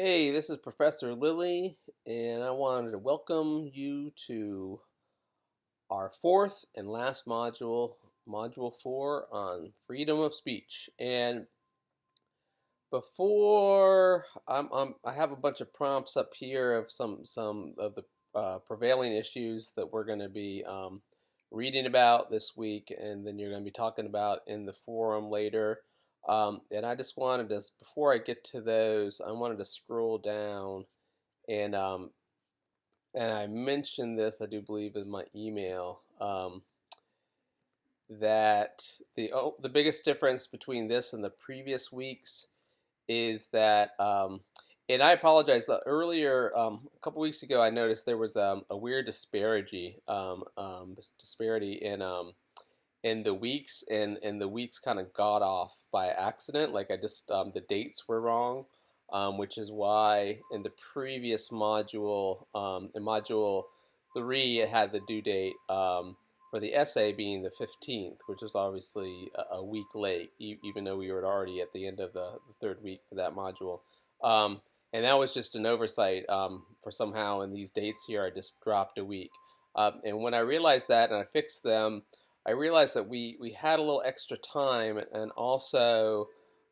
Hey, this is Professor Lilly, and I wanted to welcome you to our fourth and last module, Module 4 on freedom of speech. And before I have a bunch of prompts up here of some of the prevailing issues that we're going to be reading about this week, and then you're going to be talking about in the forum later. And I just wanted to, before I get to those, I wanted to scroll down and I mentioned this, I do believe, in my email, that the biggest difference between this and the previous weeks is that, and I apologize. The earlier, a couple weeks ago, I noticed there was a weird disparity in the weeks, and the weeks kind of got off by accident. Like I just the dates were wrong, which is why in the previous module, in module 3, it had the due date for the essay being the 15th, which was obviously a week late, even though we were already at the end of the third week for that module. And that was just an oversight for somehow in these dates here, I just dropped a week. And when I realized that and I fixed them, I realized that we had a little extra time, and also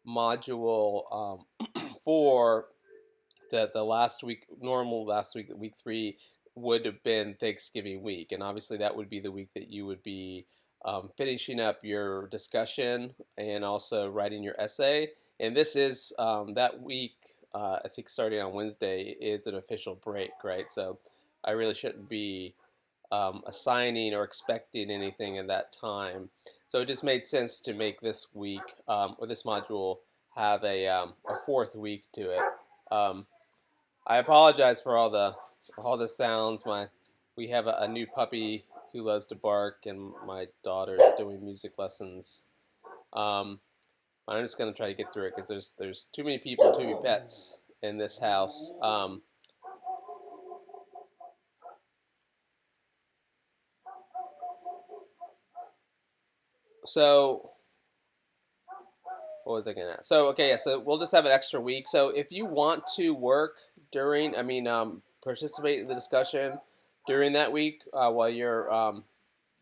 module 4, the last week, normal last week, week 3, would have been Thanksgiving week, and obviously that would be the week that you would be finishing up your discussion and also writing your essay. And this is that week. I think starting on Wednesday is an official break, right? So I really shouldn't be assigning or expecting anything at that time. So it just made sense to make this week or this module have a fourth week to it. I apologize for all the sounds. We have a new puppy who loves to bark, and my daughter's doing music lessons. I'm just gonna try to get through it because there's too many people, too many pets in this house. So what was I gonna ask? So okay, yeah. So we'll just have an extra week. So if you want to work during, participate in the discussion during that week while you're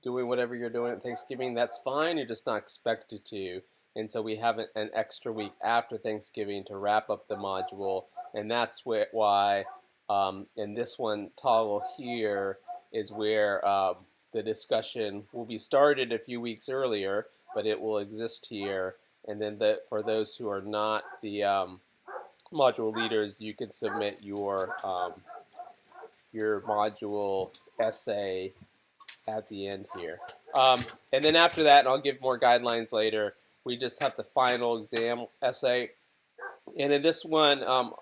doing whatever you're doing at Thanksgiving, that's fine. You're just not expected to. And so we have an extra week after Thanksgiving to wrap up the module, and that's why in this one toggle here is where the discussion will be started a few weeks earlier, but it will exist here. And then for those who are not the module leaders, you can submit your module essay at the end here. And then after that, and I'll give more guidelines later, we just have the final exam essay. And in this one,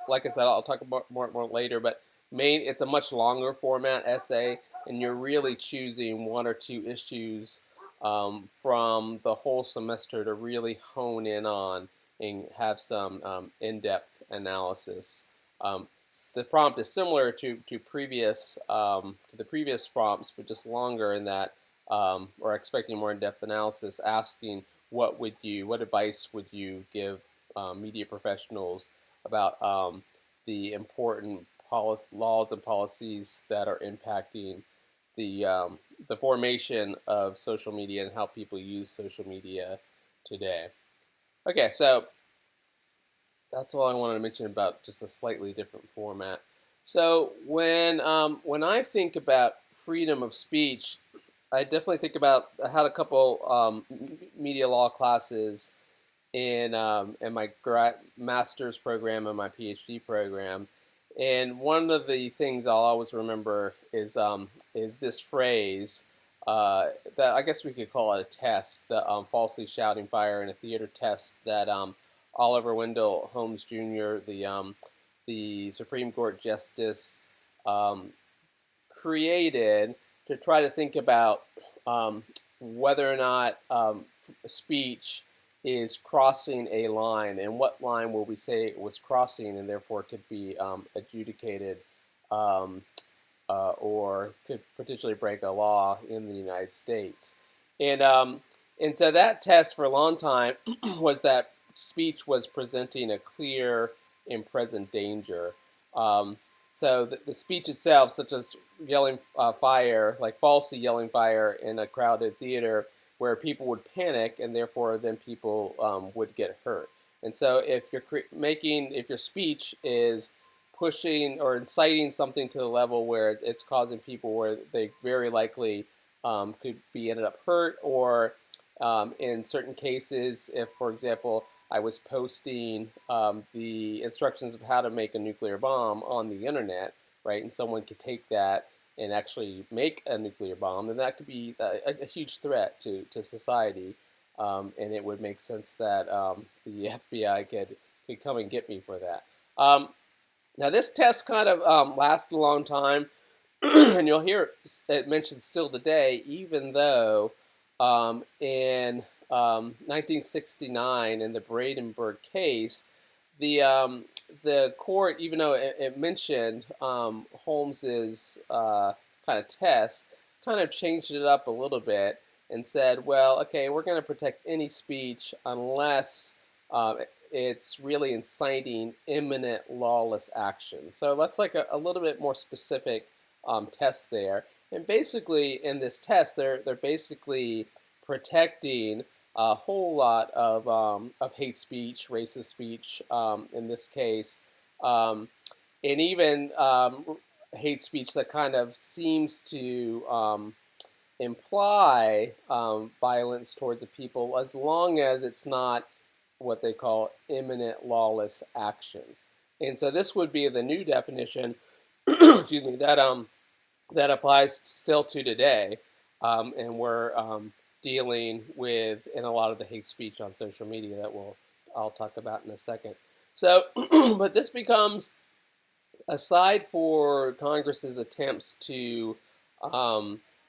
like I said, I'll talk about more later, but it's a much longer format essay, and you're really choosing one or two issues from the whole semester to really hone in on and have some in-depth analysis. The prompt is similar to the previous prompts, but just longer in that, or expecting more in-depth analysis, asking what advice would you give media professionals about the important laws and policies that are impacting the formation of social media and how people use social media today. Okay, so that's all I wanted to mention about just a slightly different format. So when I think about freedom of speech, I definitely think about, I had a couple media law classes in my master's program and my PhD program, and one of the things I'll always remember is this phrase that I guess we could call it a test, the falsely shouting fire in a theater test that Oliver Wendell Holmes Jr., the Supreme Court Justice, created to try to think about whether or not speech is crossing a line, and what line will we say it was crossing, and therefore could be adjudicated or could potentially break a law in the United States. And so that test for a long time was that speech was presenting a clear in present danger. So the speech itself, such as yelling fire, like falsely yelling fire in a crowded theater, where people would panic and therefore then people would get hurt. And so if you're if your speech is pushing or inciting something to the level where it's causing people where they very likely could be ended up hurt, or in certain cases, if, for example, I was posting the instructions of how to make a nuclear bomb on the internet, right, and someone could take that and actually make a nuclear bomb, then that could be a huge threat to society, and it would make sense that the FBI could come and get me for that. Now, this test kind of lasted a long time, and you'll hear it mentioned still today, even though in 1969, in the Brandenburg case, the court, even though it mentioned Holmes's kind of test, kind of changed it up a little bit and said, well, okay, we're going to protect any speech unless it's really inciting imminent lawless action. So that's like a little bit more specific test there. And basically, in this test, they're basically protecting a whole lot of hate speech, racist speech, in this case, and even hate speech that kind of seems to imply violence towards the people, as long as it's not what they call imminent lawless action. And so this would be the new definition, excuse me, that applies still to today, and we're dealing with in a lot of the hate speech on social media that I'll talk about in a second. So, but this becomes, aside for Congress's attempts to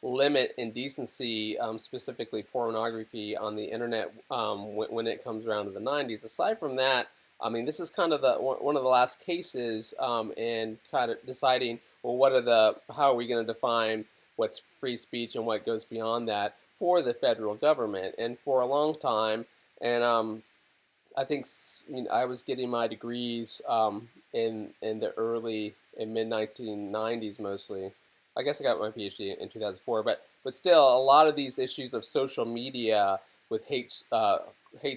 limit indecency, specifically pornography on the internet, when it comes around to the 90s. Aside from that, I mean, this is kind of one of the last cases in kind of deciding, well, how are we going to define what's free speech and what goes beyond that for the federal government? And for a long time, and I think I was getting my degrees in the mid 1990s mostly. I guess I got my PhD in 2004, but still, a lot of these issues of social media with hate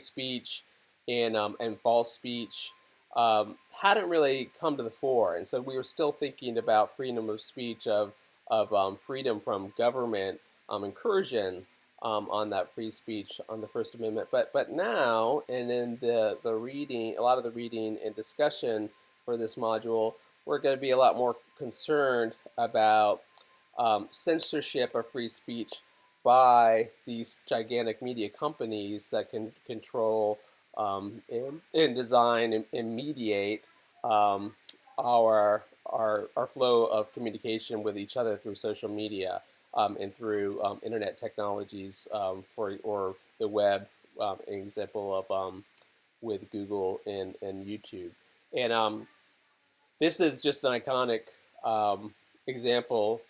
speech and false speech hadn't really come to the fore, and so we were still thinking about freedom of speech, of freedom from government incursion on that free speech on the First Amendment. But now, and in the reading, a lot of the reading and discussion for this module, we're going to be a lot more concerned about censorship of free speech by these gigantic media companies that can control and design and mediate our flow of communication with each other through social media and through internet technologies or the web, an example of with Google and YouTube. And this is just an iconic example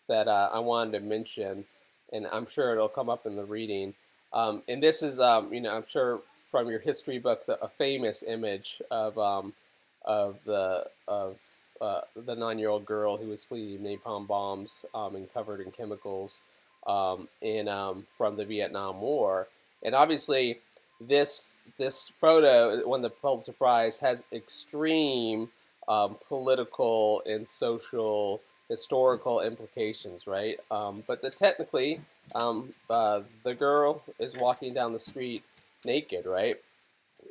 that I wanted to mention, and I'm sure it'll come up in the reading. And this is, I'm sure from your history books, a famous image of the 9-year-old girl who was fleeing napalm bombs and covered in chemicals from the Vietnam War. And obviously, this photo, won the Pulitzer Prize, has extreme political and social historical implications, right? But technically, the girl is walking down the street naked, right?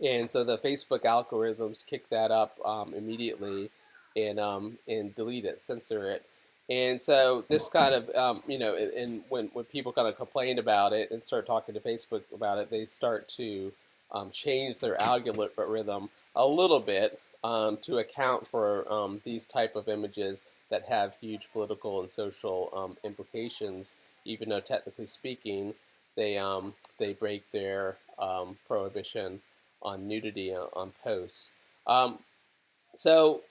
And so the Facebook algorithms kick that up immediately and delete it, censor it. And so this kind of, and when people kind of complain about it and start talking to Facebook about it, they start to change their algorithm a little bit to account for these type of images that have huge political and social implications, even though technically speaking, they break their prohibition on nudity on posts. So,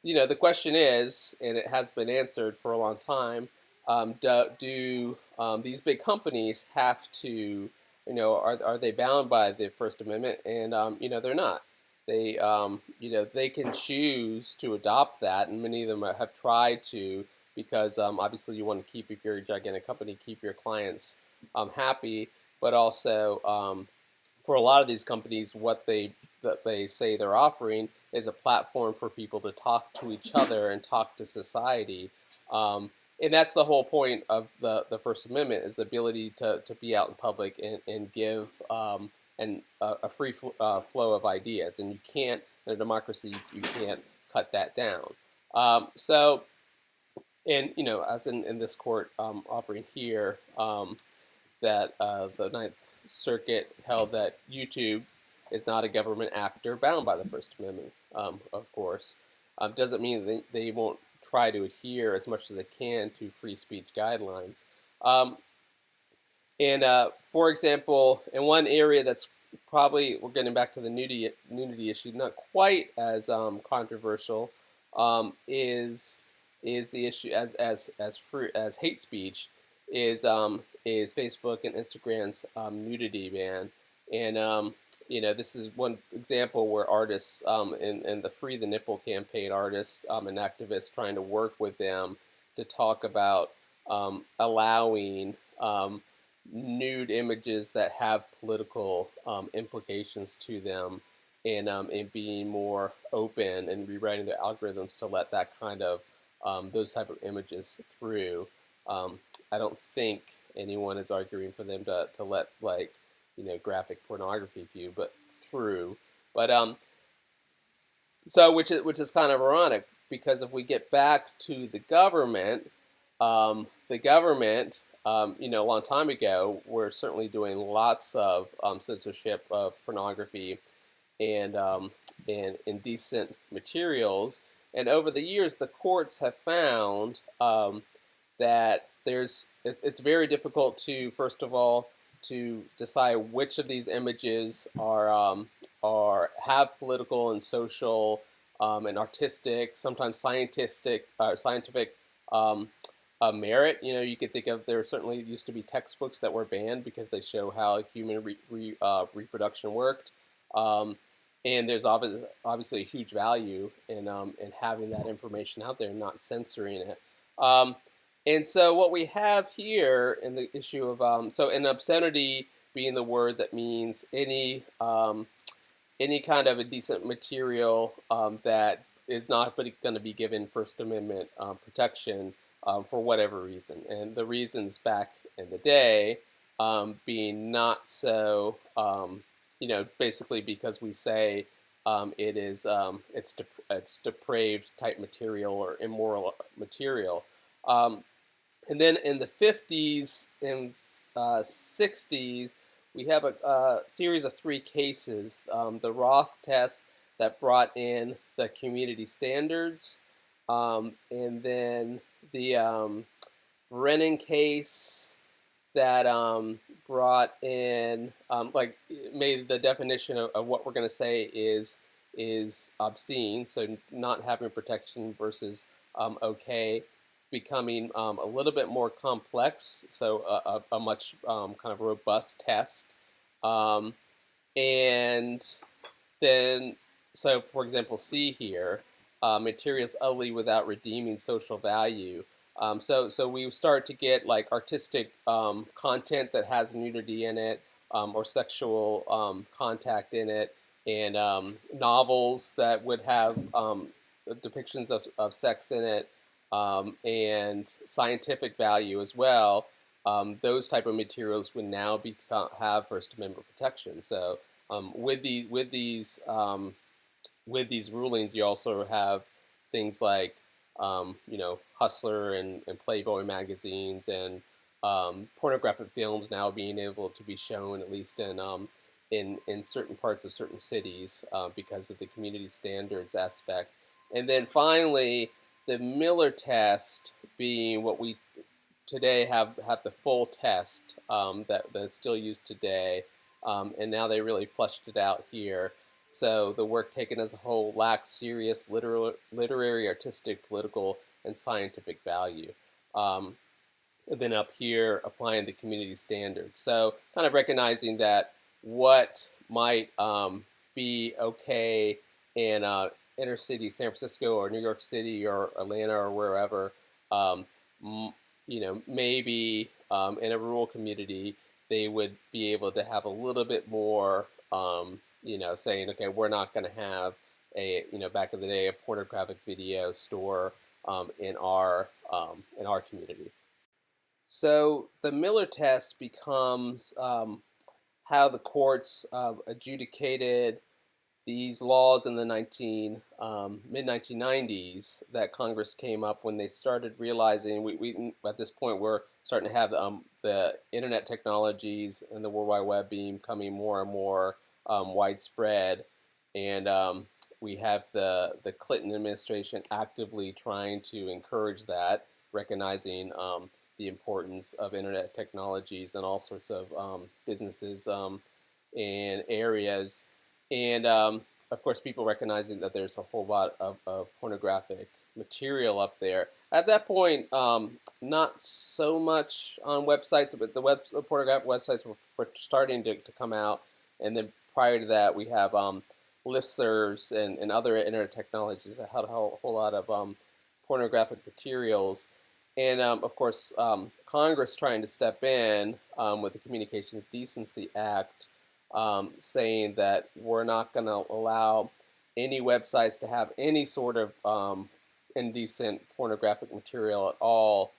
the question is, and it has been answered for a long time, do these big companies have to, are they bound by the First Amendment? And, they're not. they they can choose to adopt that, and many of them have tried to, because obviously you want to keep, if you're a gigantic company, keep your clients happy, but also for a lot of these companies, what they say they're offering is a platform for people to talk to each other and talk to society. And that's the whole point of the First Amendment, is the ability to be out in public and give a free flow of ideas. And you can't, in a democracy, you can't cut that down. So, and as in this court offering here, that the Ninth Circuit held that YouTube is not a government actor bound by the First Amendment, of course. Doesn't mean they won't try to adhere as much as they can to free speech guidelines. For example, in one area that's probably, we're getting back to the nudity issue, not quite as controversial, is the issue as hate speech, is Facebook and Instagram's nudity ban. And this is one example where artists in the Free the Nipple campaign, artists and activists trying to work with them to talk about allowing nude images that have political implications to them, and being more open and rewriting the algorithms to let that kind of those type of images through. I don't think anyone is arguing for them to let, like, graphic pornography view, but through. But so which is kind of ironic, because if we get back to the government, a long time ago, were certainly doing lots of censorship of pornography and indecent materials. And over the years, the courts have found that it's very difficult to, first of all, to decide which of these images are have political and social and artistic, sometimes scientific merit. You could think of, there certainly used to be textbooks that were banned because they show how human reproduction worked. And there's obviously a huge value in having that information out there and not censoring it. And so what we have here in the issue of so an obscenity being the word that means any kind of indecent material that is not going to be given First Amendment protection for whatever reason. And the reasons back in the day being not so, basically because we say it is it's depraved type material or immoral material. And then in the 50s and 60s, we have a series of 3 cases. The Roth test that brought in the community standards, and then the Brennan case that brought in, made the definition of what we're going to say is obscene, so not having protection versus okay, becoming a little bit more complex, so a much kind of robust test. And then, so for example, C here, materials ugly without redeeming social value. So we start to get like artistic content that has nudity in it, or sexual contact in it, and novels that would have depictions of sex in it, and scientific value as well. Those type of materials would now have First Amendment protection. So with these rulings, you also have things like Hustler and Playboy magazines and pornographic films now being able to be shown, at least in certain parts of certain cities, because of the community standards aspect. And then finally, the Miller test being what we today have the full test that is still used today, and now they really fleshed it out here. So the work taken as a whole lacks serious literary, artistic, political, and scientific value. And then up here, applying the community standards. So kind of recognizing that what might be okay in inner city San Francisco or New York City or Atlanta or wherever. Um, maybe in a rural community, they would be able to have a little bit more, saying, okay, we're not going to have back in the day, a pornographic video store in our community. So the Miller test becomes how the courts adjudicated these laws in the mid 1990s that Congress came up when they started realizing we at this point we're starting to have the internet technologies and the World Wide Web becoming more and more widespread, and we have the Clinton administration actively trying to encourage that, recognizing the importance of internet technologies and all sorts of businesses and areas. And of course, people recognizing that there's a whole lot of pornographic material up there. At that point, not so much on websites, but the pornographic websites were starting to come out. And then prior to that, we have listservs and other internet technologies that had a whole lot of pornographic materials. And of course, Congress trying to step in with the Communications Decency Act, saying that we're not going to allow any websites to have any sort of indecent pornographic material at all,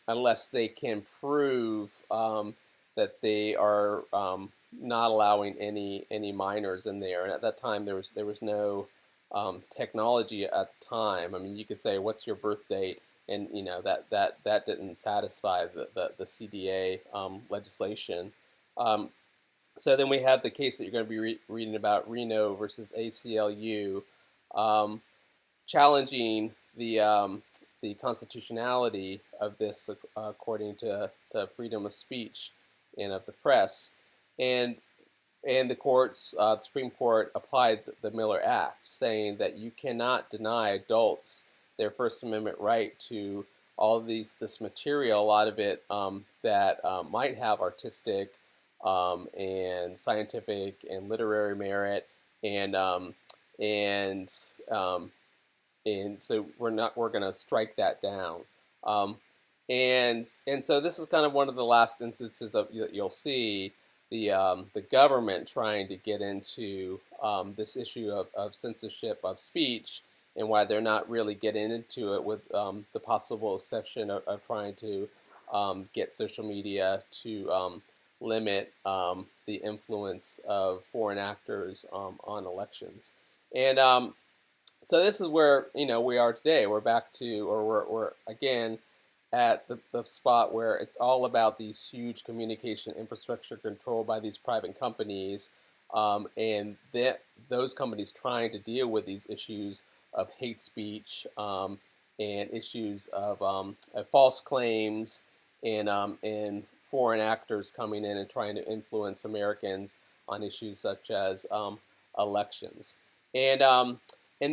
unless they can prove that they are not allowing any minors in there. And at that time, there was no technology at the time. I mean, you could say, "What's your birth date?" And that didn't satisfy the CDA legislation. So then we have the case that you're going to be reading about, Reno versus ACLU, challenging the constitutionality of this according to freedom of speech and of the press, and the courts, the Supreme Court applied the Miller Act, saying that you cannot deny adults their First Amendment right to all of this material, a lot of it that might have artistic and scientific and literary merit, and so we're going to strike that down. And so this is kind of one of the last instances of that you'll see the government trying to get into this issue of censorship of speech, and why they're not really getting into it, with the possible exception of trying to get social media to limit the influence of foreign actors on elections. And so this is where we are today. We're back to, or we're again at the spot where it's all about these huge communication infrastructure controlled by these private companies, and those companies trying to deal with these issues of hate speech and issues of false claims and foreign actors coming in and trying to influence Americans on issues such as elections. And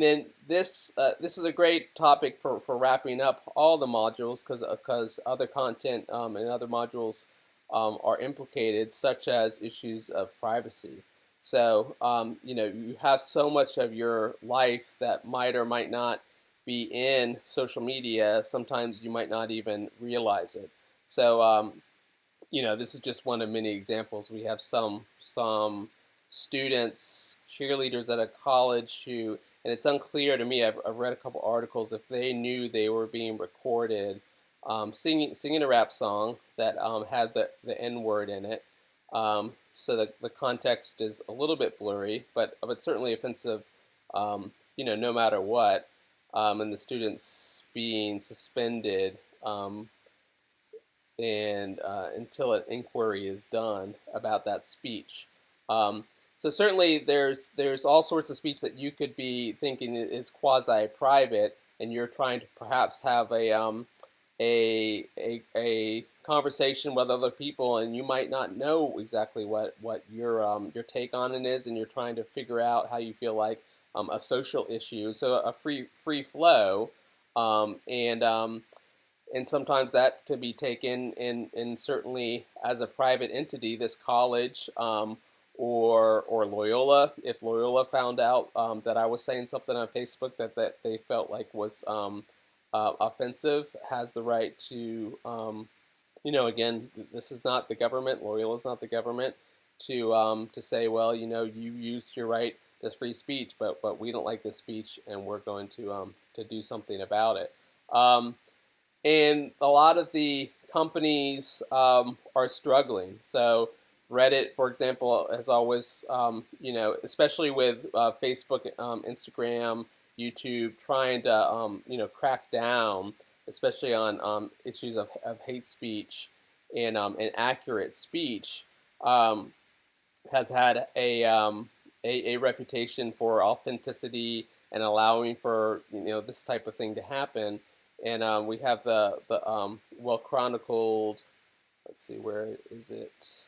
then this is a great topic for wrapping up all the modules, because other content and other modules are implicated, such as issues of privacy. So you have so much of your life that might or might not be in social media. Sometimes you might not even realize it. So this is just one of many examples. We have some students, cheerleaders at a college who, and it's unclear to me, I've read a couple articles, if they knew they were being recorded singing a rap song that had the N-word in it. So the context is a little bit blurry, but certainly offensive, no matter what. And the students being suspended until an inquiry is done about that speech. So certainly there's all sorts of speech that you could be thinking is quasi-private, and you're trying to perhaps have a conversation with other people, and you might not know exactly what your take on it is, and you're trying to figure out how you feel like a social issue. So a free flow, and sometimes that could be taken in certainly as a private entity, this college, or Loyola. If Loyola found out that I was saying something on Facebook that they felt like was offensive, has the right to, again, this is not the government. Loyola is not the government to say, well, you used your right to free speech, but we don't like this speech, and we're going to do something about it. And a lot of the companies are struggling. So Reddit, for example, has always, especially with Facebook, Instagram, YouTube, trying to, crack down, especially on issues of hate speech and accurate speech, has had a reputation for authenticity and allowing for this type of thing to happen. And we have the well chronicled. Let's see, where is it?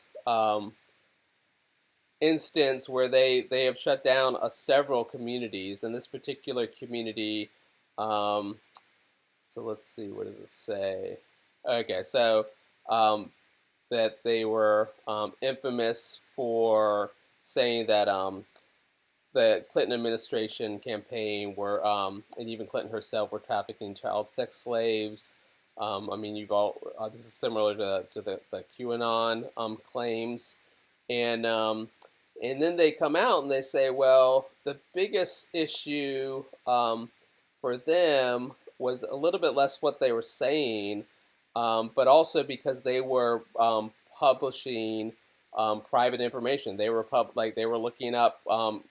Instance where they have shut down several communities. And this particular community, so let's see, what does it say? Okay, so that they were infamous for saying that the Clinton administration campaign were, and even Clinton herself, were trafficking child sex slaves. I mean, this is similar to the QAnon claims, and then they come out and they say, well, the biggest issue for them was a little bit less what they were saying, but also because they were publishing private information. They were they were looking up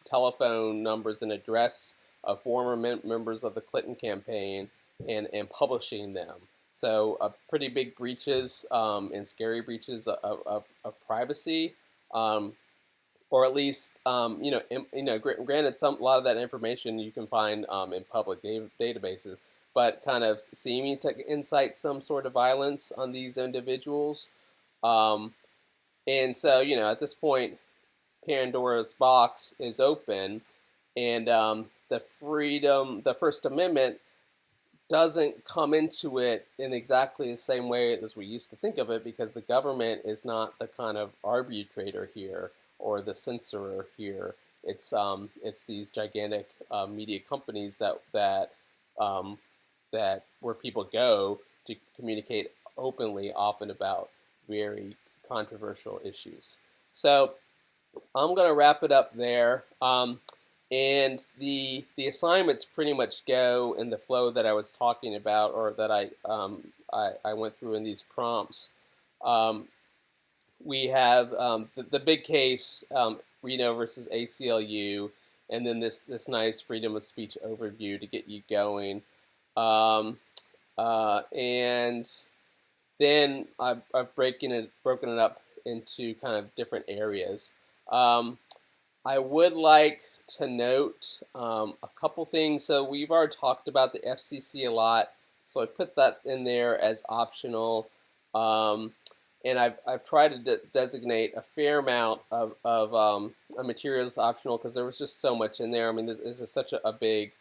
telephone numbers and address of former members of the Clinton campaign and publishing them. So pretty big breaches and scary breaches of privacy, or at least granted, a lot of that information you can find in public databases, but kind of seeming to incite some sort of violence on these individuals. And so, at this point, Pandora's box is open, and the First Amendment doesn't come into it in exactly the same way as we used to think of it, because the government is not the kind of arbitrator here or the censorer here. It's these gigantic media companies that where people go to communicate openly, often about very controversial issues. So I'm going to wrap it up there. And the assignments pretty much go in the flow that I was talking about, or that I went through in these prompts. We have the big case, Reno versus ACLU, and then this nice freedom of speech overview to get you going. And then I've broken it up into kind of different areas. I would like to note a couple things. So we've already talked about the FCC a lot, so I put that in there as optional. And I've tried to designate a fair amount of materials optional, because there was just so much in there. I mean, this is such a big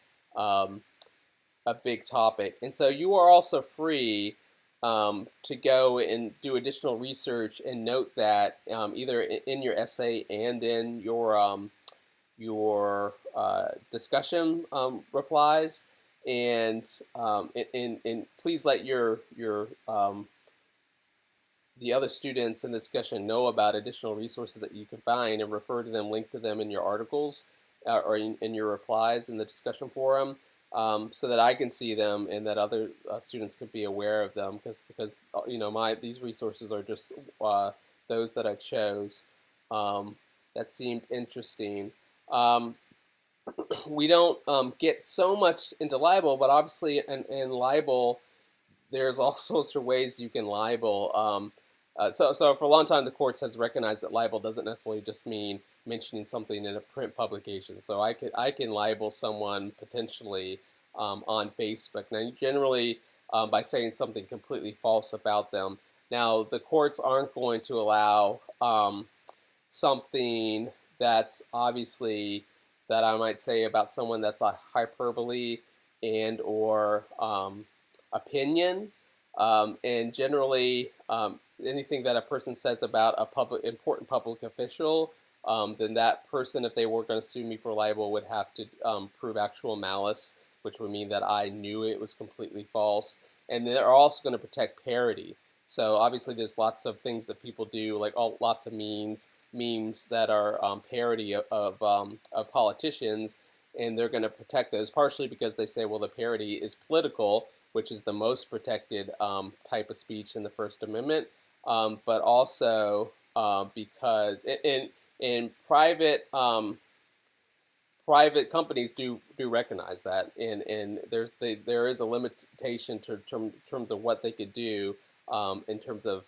topic, and so you are also free to go and do additional research and note that either in your essay and in your discussion replies, and please let the other students in the discussion know about additional resources that you can find, and refer to them, link to them in your articles or in your replies in the discussion forum. So that I can see them and that other students could be aware of them, because these resources are just those that I chose that seemed interesting. We don't get so much into libel, but obviously in libel there's all sorts of ways you can libel. So for a long time the courts has recognized that libel doesn't necessarily just mean mentioning something in a print publication. So I can libel someone potentially on Facebook. Now, generally by saying something completely false about them. Now, the courts aren't going to allow something that's obviously, that I might say about someone that's a hyperbole and or opinion. And generally anything that a person says about a important public official then that person, if they were going to sue me for libel, would have to prove actual malice, which would mean that I knew it was completely false. And they're also going to protect parody. So obviously there's lots of things that people do, like lots of memes that are parody of politicians, and they're going to protect those partially because they say, well, the parody is political, which is the most protected type of speech in the First Amendment, but also because in private companies do recognize that, and there is a limitation to terms of what they could do in terms of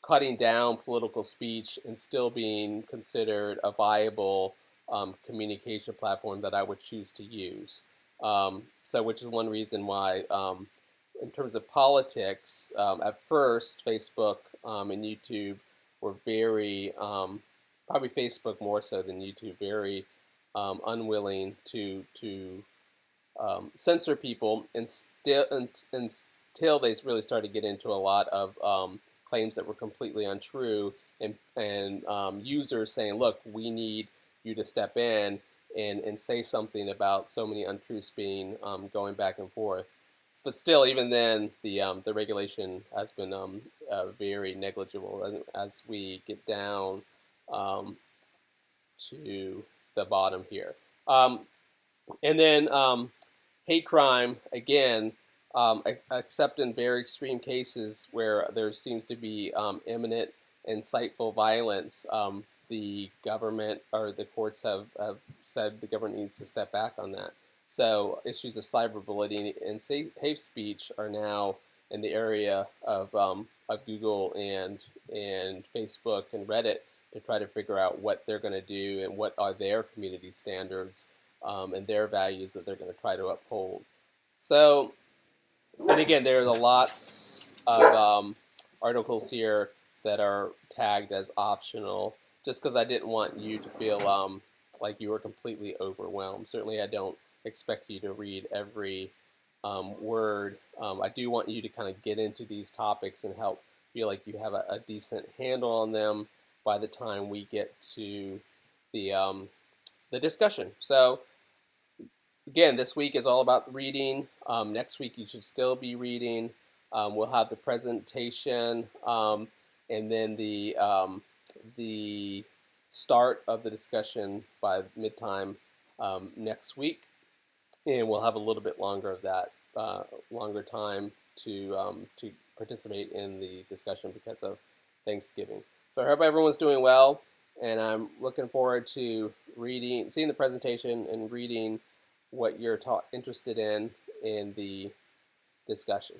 cutting down political speech and still being considered a viable communication platform that I would choose to use. So, which is one reason why, in terms of politics, at first Facebook and YouTube were very, probably Facebook more so than YouTube, very unwilling to censor people, and until they really started to get into a lot of claims that were completely untrue, and users saying, look, we need you to step in and say something about so many untruths being going back and forth. But still, even then, the regulation has been very negligible as we get down to the bottom here. And then hate crime, again, except in very extreme cases where there seems to be imminent incitable violence, the government or the courts have said the government needs to step back on that. So issues of cyberbullying and hate speech are now in the area of Google and Facebook and Reddit to try to figure out what they're going to do and what are their community standards and their values that they're going to try to uphold. So, and again, there's a lots of articles here that are tagged as optional, just because I didn't want you to feel like you were completely overwhelmed. Certainly, I don't expect you to read every word. I do want you to kind of get into these topics and help feel like you have a decent handle on them by the time we get to the discussion. So again, this week is all about reading. Next week you should still be reading. We'll have the presentation and then the start of the discussion by midtime next week, and we'll have a little bit longer of that, longer time to participate in the discussion because of Thanksgiving. So I hope everyone's doing well, and I'm looking forward to seeing the presentation and reading what you're interested in the discussion.